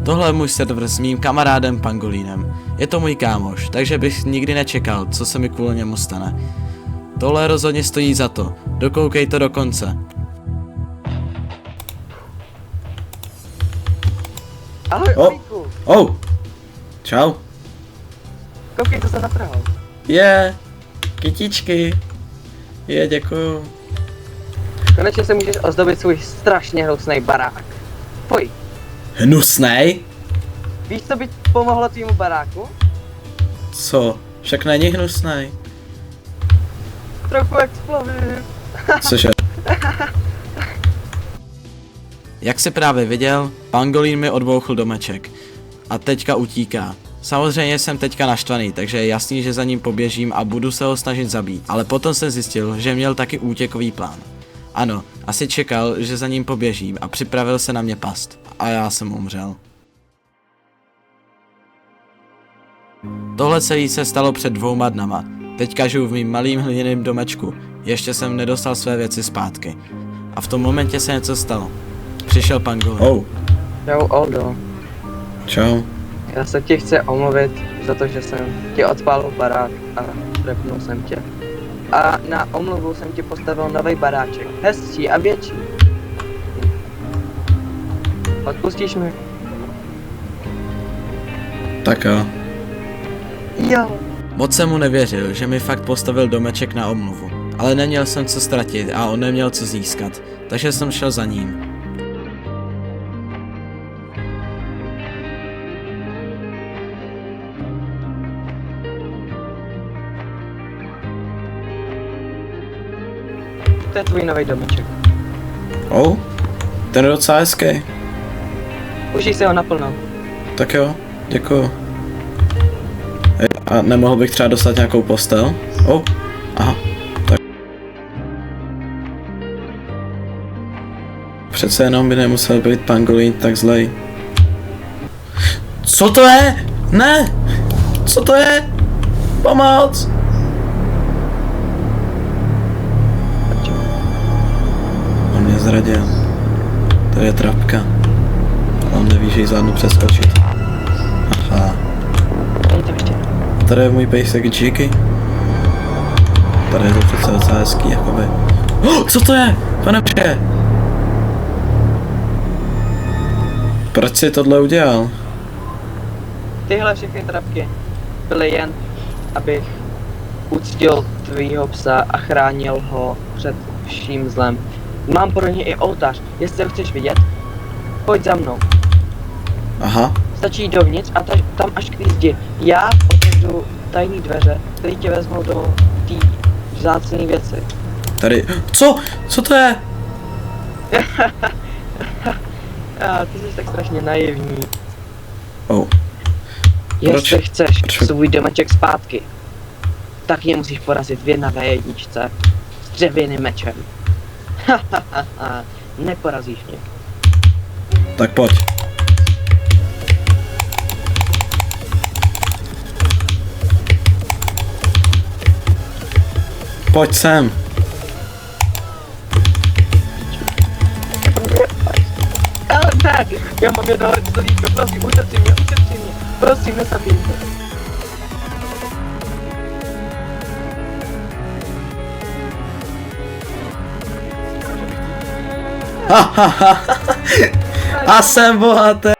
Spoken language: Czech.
Tohle je můj server s mým kamarádem Pangolínem. Je to můj kámoš, takže bych nikdy nečekal, co se mi kvůli němu stane. Tohle rozhodně stojí za to. Dokoukej to do konce. Ahoj, Olíku. Čau. Koukej, co se natrhal. Kytičky. Děkuju. Konečně se můžeš ozdobit svůj strašně hnusnej barák. Pojď. Hnusnej? Víš, co by pomohlo tvýmu baráku? Co? Však není hnusnej. Trochu exploziv. Cože? Jak jsi právě viděl, Pangolín mi odbouchl domeček. A teďka utíká. Samozřejmě jsem teďka naštvaný, takže je jasný, že za ním poběžím a budu se ho snažit zabít. Ale potom jsem zjistil, že měl taky útěkový plán. Ano, asi čekal, že za ním poběžím a připravil se na mě past. A já jsem umřel. Tohle celé se stalo před 2 dnama. Teďka žiju v mým malým hliněným domečku. Ještě jsem nedostal své věci zpátky. A v tom momentě se něco stalo. Přišel Pangolin. Čau, Oldo. Čau. Já se ti chci omluvit za to, že jsem ti odpálil barák a trepnul jsem tě. A na omluvu jsem ti postavil nový baráček. Hezčí a větší. Odpustíš mi? Tak jo. Jo. Moc jsem mu nevěřil, že mi fakt postavil domeček na omluvu. Ale neměl jsem co ztratit a on neměl co získat. Takže jsem šel za ním. To je tvůj nový domeček. Ten je docela hezký. Užij si ho naplno. Tak jo, děkuju. A nemohl bych třeba dostat nějakou postel? Aha, tak. Přece jenom by nemusel být Pangolín tak zlej. Co to je? Ne! Co to je? Pomoc! On mě zradil. To je trapka. A on neví, že ji zvládnu přeskočit. Aha. Tady je můj pejsek Jiggy. Tady je to přece docela hezký, jakoby. Co to je? Pane pře! Proč jsi tohle udělal? Tyhle všechny trapky byly jen, abych uctil tvýho psa a chránil ho před vším zlem. Mám pro ně i oltář, jestli ho chceš vidět, pojď za mnou. Aha. Stačí jít dovnitř a tam až k té zdi. Já otevřu tajné dveře, které tě vezmou do té vzácné věci. Tady. Co? Co to je? Ty jsi tak strašně naivní. Proč? Jestli chceš svůj domeček zpátky, tak mě musíš porazit v 1v1 s dřevěným mečem. Neporazíš mě. Tak pojď. Pojď sem. Ale tak, já mám jedno srdíčko, prosím, ušetři mě, prosím, nezabij mě. A jsem bohatý.